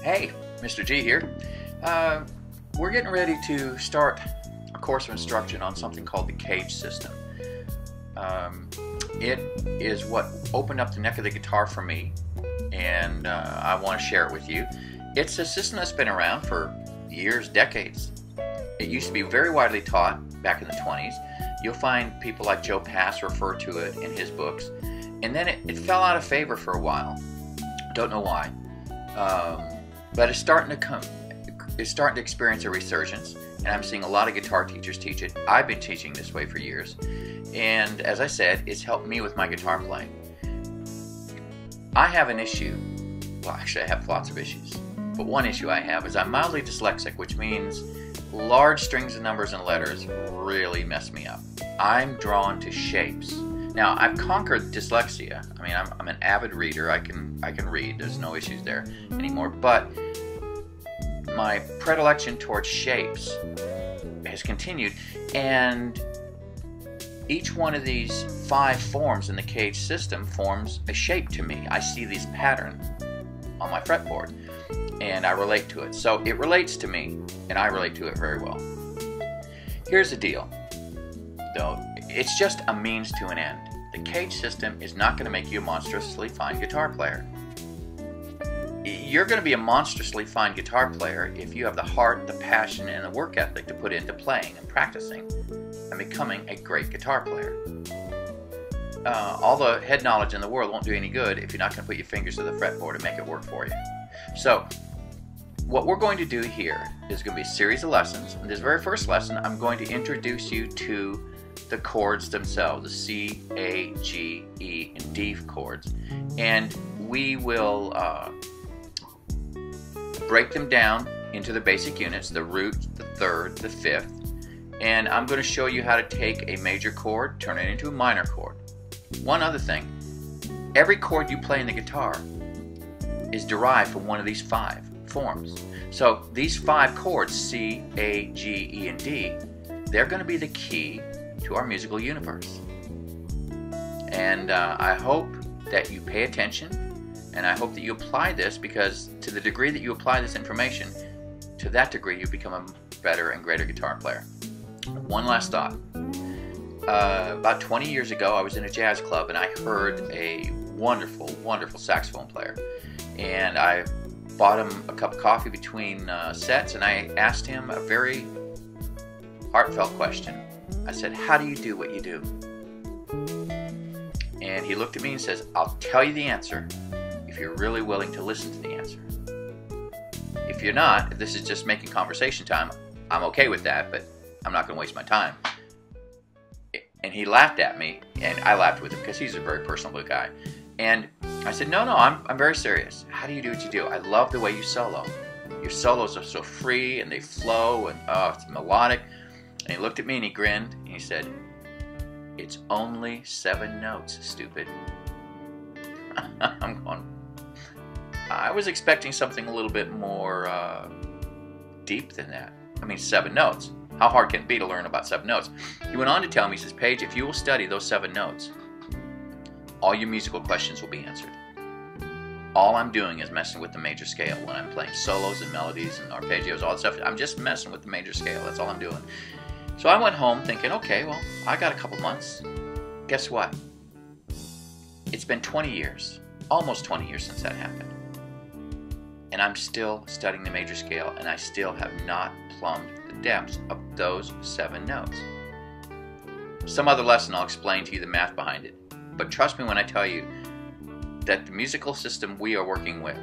Hey, Mr. G here. We're getting ready to start a course of instruction on something called the CAGED system. It is what opened up the neck of the guitar for me, and I want to share it with you. It's a system that's been around for years, decades. It used to be very widely taught back in the 20s. You'll find people like Joe Pass refer to it in his books. And then it fell out of favor for a while. Don't know why. But it's starting to experience a resurgence, and I'm seeing a lot of guitar teachers teach it. I've been teaching this way for years, and as I said, it's helped me with my guitar playing. I have an issue. Well, actually I have lots of issues, but one issue I have is I'm mildly dyslexic, which means large strings of numbers and letters really mess me up. I'm drawn to shapes. Now, I've conquered dyslexia. I mean, I'm an avid reader. I can read. There's no issues there anymore. But my predilection towards shapes has continued, and each one of these 5 forms in the CAGED system forms a shape to me. I see this pattern on my fretboard, and I relate to it. So it relates to me, and I relate to it very well. Here's the deal, though. It's just a means to an end. The CAGED system is not going to make you a monstrously fine guitar player. You're going to be a monstrously fine guitar player if you have the heart, the passion, and the work ethic to put into playing and practicing and becoming a great guitar player. All the head knowledge in the world won't do any good if you're not going to put your fingers to the fretboard and make it work for you. So, what we're going to do here is going to be a series of lessons. In this very first lesson, I'm going to introduce you to the chords themselves, the C, A, G, E, and D chords. And we will break them down into the basic units, the root, the third, the fifth. And I'm going to show you how to take a major chord, turn it into a minor chord. One other thing, every chord you play in the guitar is derived from one of these 5 forms. So these 5 chords, C, A, G, E, and D, they're going to be the key to our musical universe. And I hope that you pay attention, and I hope that you apply this, because to the degree that you apply this information, to that degree you become a better and greater guitar player. One last thought. About 20 years ago, I was in a jazz club, and I heard a wonderful, wonderful saxophone player. And I bought him a cup of coffee between sets, and I asked him a very heartfelt question. I said, "How do you do what you do?" And he looked at me and says, "I'll tell you the answer if you're really willing to listen to the answer. If you're not, if this is just making conversation time, I'm okay with that, but I'm not going to waste my time." And he laughed at me, and I laughed with him because he's a very personable guy. And I said, no, I'm very serious. How do you do what you do? I love the way you solo. Your solos are so free, and they flow, and it's melodic. And he looked at me and he grinned, and he said, "It's only 7 notes, stupid." I'm going, I was expecting something a little bit more deep than that. I mean, 7 notes. How hard can it be to learn about 7 notes? He went on to tell me, he says, "Paige, if you will study those 7 notes, all your musical questions will be answered. All I'm doing is messing with the major scale when I'm playing solos and melodies and arpeggios, all that stuff. I'm just messing with the major scale. That's all I'm doing." So I went home thinking, okay, well, I got a couple months. Guess what? It's been 20 years, almost 20 years since that happened. And I'm still studying the major scale, and I still have not plumbed the depths of those 7 notes. Some other lesson I'll explain to you the math behind it. But trust me when I tell you that the musical system we are working with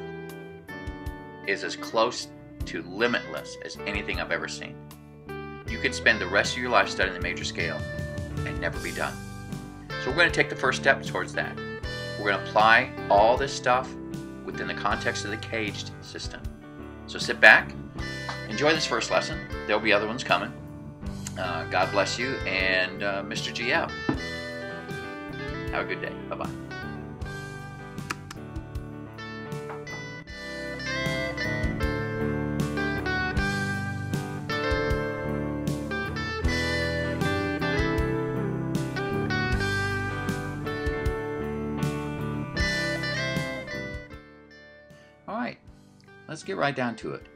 is as close to limitless as anything I've ever seen. You could spend the rest of your life studying the major scale and never be done. So we're going to take the first step towards that. We're going to apply all this stuff within the context of the CAGED system. So sit back, enjoy this first lesson. There'll be other ones coming. God bless you, and Mr. G out. Have a good day. Bye-bye. let's get right down to it.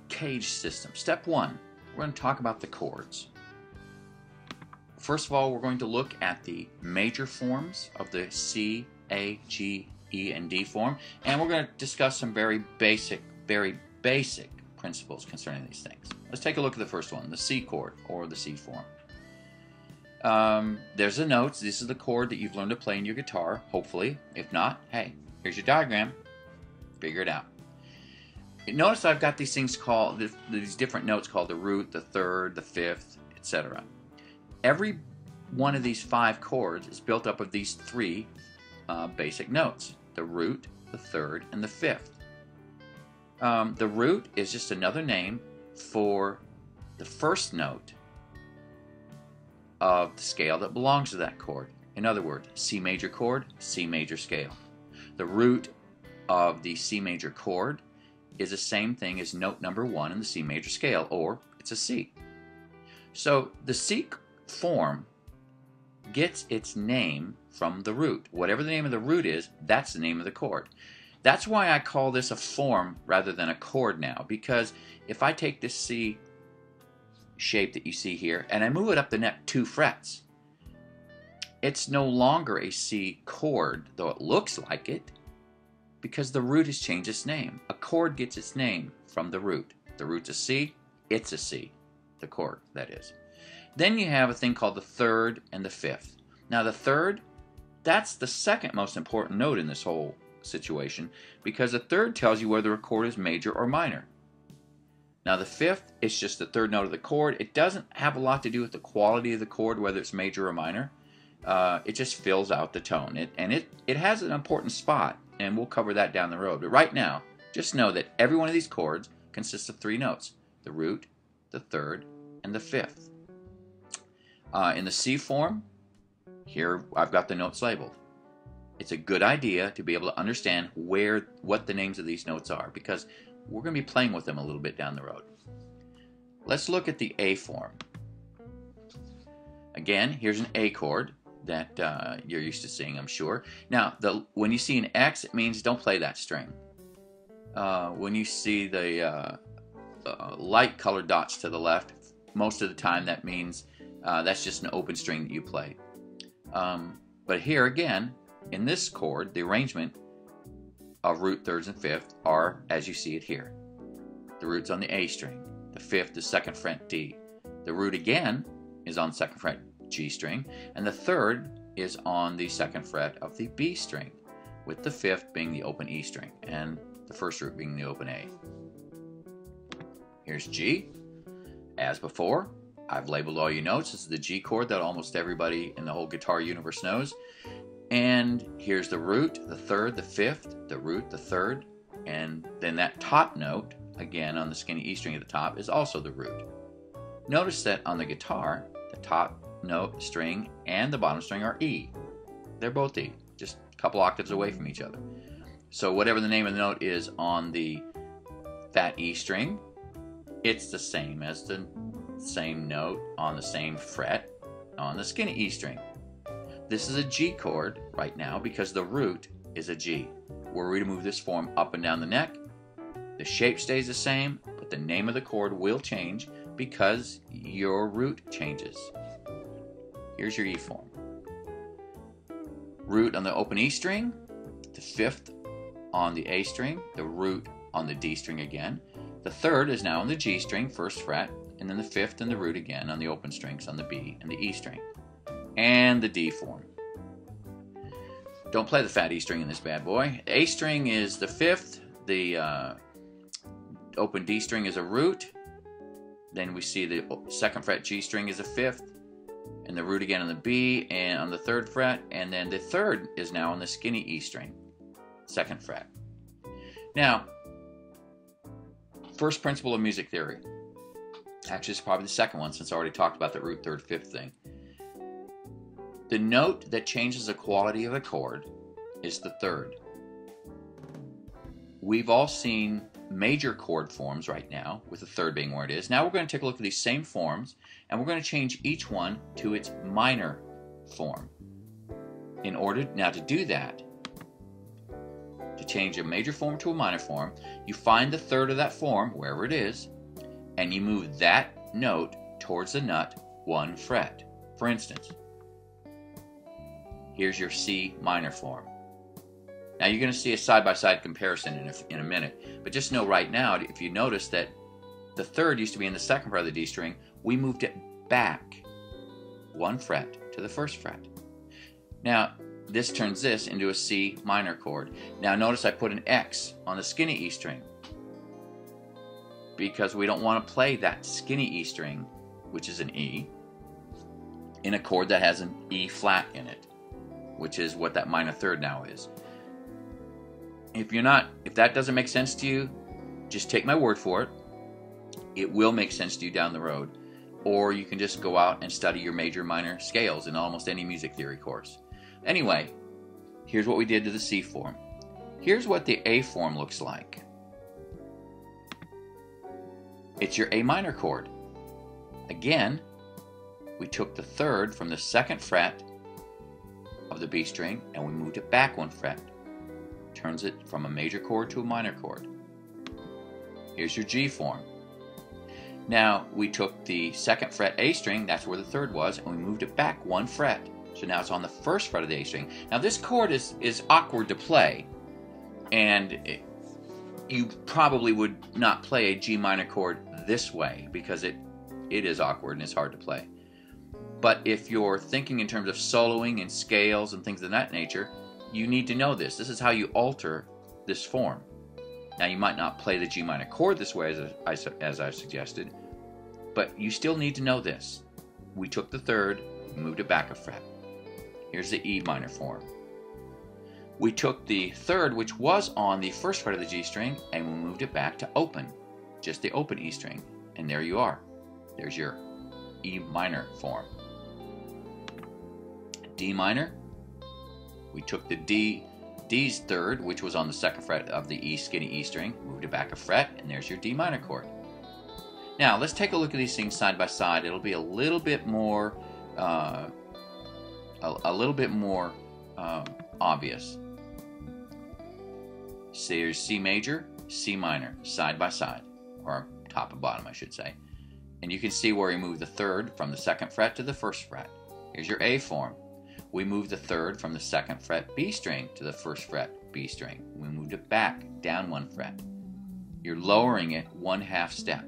CAGED system. Step 1, we're going to talk about the chords. First of all, we're going to look at the major forms of the C, A, G, E, and D form, and we're going to discuss some very basic principles concerning these things. Let's take a look at the first one, the C chord, or the C form. There's the notes. This is the chord that you've learned to play in your guitar, hopefully. If not, hey, here's your diagram. Figure it out. Notice I've got these things called, these different notes called the root, the third, the fifth, etc. Every one of these 5 chords is built up of these 3 basic notes: the root, the third, and the fifth. The root is just another name for the first note of the scale that belongs to that chord. In other words, C major chord, C major scale. The root of the C major chord is the same thing as note number 1 in the C major scale, or it's a C. So the C form gets its name from the root. Whatever the name of the root is, that's the name of the chord. That's why I call this a form rather than a chord now, because if I take this C shape that you see here and I move it up the neck 2 frets, it's no longer a C chord, though it looks like it, because the root has changed its name. A chord gets its name from the root. The root's a C, it's a C, the chord, that is. Then you have a thing called the third and the fifth. Now the third, that's the second most important note in this whole situation, because the third tells you whether a chord is major or minor. Now the fifth is just the third note of the chord. It doesn't have a lot to do with the quality of the chord, whether it's major or minor. It just fills out the tone. It has an important spot, and we'll cover that down the road. But right now, just know that every one of these chords consists of 3 notes: the root, the third, and the fifth. In the C form, here I've got the notes labeled. It's a good idea to be able to understand what the names of these notes are, because we're going to be playing with them a little bit down the road. Let's look at the A form. Again, here's an A chord that you're used to seeing, I'm sure. Now, when you see an X, it means don't play that string. When you see the light colored dots to the left, most of the time that means that's just an open string that you play. But here again, in this chord, the arrangement of root, thirds, and fifth are as you see it here. The root's on the A string. The fifth is 2nd fret D. The root again is on 2nd fret G string, and the third is on the 2nd fret of the B string, with the fifth being the open E string, and the first root being the open A. Here's G. As before, I've labeled all your notes. This is the G chord that almost everybody in the whole guitar universe knows. And here's the root, the third, the fifth, the root, the third, and then that top note, again on the skinny E string at the top, is also the root. Notice that on the guitar, the top note, string, and the bottom string are E. They're both E, just a couple octaves away from each other. So whatever the name of the note is on the fat E string, it's the same as the same note on the same fret on the skinny E string. This is a G chord right now because the root is a G. Were we to move this form up and down the neck, the shape stays the same, but the name of the chord will change because your root changes. Here's your E form. Root on the open E string, the fifth on the A string, the root on the D string again. The third is now on the G string, 1st fret, and then the fifth and the root again on the open strings on the B and the E string. And the D form. Don't play the fat E string in this bad boy. The A string is the fifth, the open D string is a root, then we see the 2nd fret G string is a fifth, and the root again on the B and on the 3rd fret, and then the third is now on the skinny E string, 2nd fret. Now, first principle of music theory. Actually, it's probably the second one since I already talked about the root, third, fifth thing. The note that changes the quality of a chord is the third. We've all seen major chord forms right now, with the third being where it is. Now we're going to take a look at these same forms, and we're going to change each one to its minor form. In order now to do that, to to change a major form to a minor form, you find the third of that form, wherever it is, and you move that note towards the nut 1 fret. For instance, here's your C minor form. Now you're going to see a side-by-side comparison in a minute, but just know right now, if you notice that the third used to be in the second fret of the D string, we moved it back 1 fret to the first fret. Now this turns this into a C minor chord. Now notice I put an X on the skinny E string because we don't want to play that skinny E string, which is an E, in a chord that has an E flat in it, which is what that minor third now is. If that doesn't make sense to you, just take my word for it. It will make sense to you down the road. Or you can just go out and study your major minor scales in almost any music theory course. Anyway, here's what we did to the C form. Here's what the A form looks like. It's your A minor chord. Again, we took the third from the second fret of the B string and we moved it back 1 fret. Turns it from a major chord to a minor chord. Here's your G form. Now we took the second fret A string, that's where the third was, and we moved it back 1 fret. So now it's on the first fret of the A string. Now this chord is awkward to play, and you probably would not play a G minor chord this way because it is awkward and it's hard to play. But if you're thinking in terms of soloing and scales and things of that nature, you need to know this. This is how you alter this form. Now you might not play the G minor chord this way as I suggested, but you still need to know this. We took the third, moved it back 1 fret. Here's the E minor form. We took the third, which was on the first fret of the G string, and we moved it back to open, just the open E string, and there you are. There's your E minor form. D minor, we took the D's third, which was on the second fret of the E skinny E string, moved it back 1 fret, and there's your D minor chord. Now let's take a look at these things side by side. It'll be a little bit more obvious. So here's C major, C minor, side by side, or top and bottom I should say. And you can see where we moved the third from the second fret to the first fret. Here's your A form. We moved the third from the second fret B string to the first fret B string. We moved it back down 1 fret. You're lowering it 1/2 step.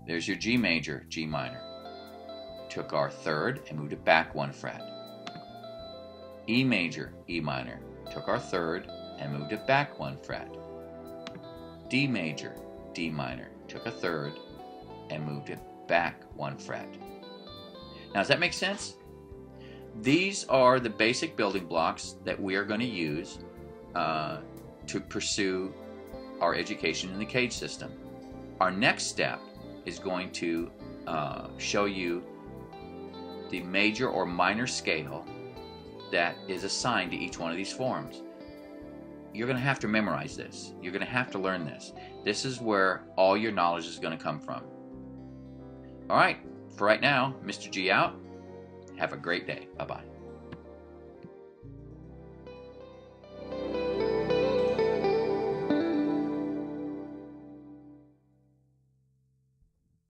There's your G major, G minor. Took our third and moved it back 1 fret. E major, E minor. Took our third and moved it back 1 fret. D major, D minor. Took a third and moved it back 1 fret. Now, does that make sense? These are the basic building blocks that we are going to use to pursue our education in the CAGED system. Our next step is going to show you the major or minor scale that is assigned to each one of these forms. You're going to have to memorize this. You're going to have to learn this. This is where all your knowledge is going to come from. All right. For right now, Mr. G out. Have a great day. Bye-bye.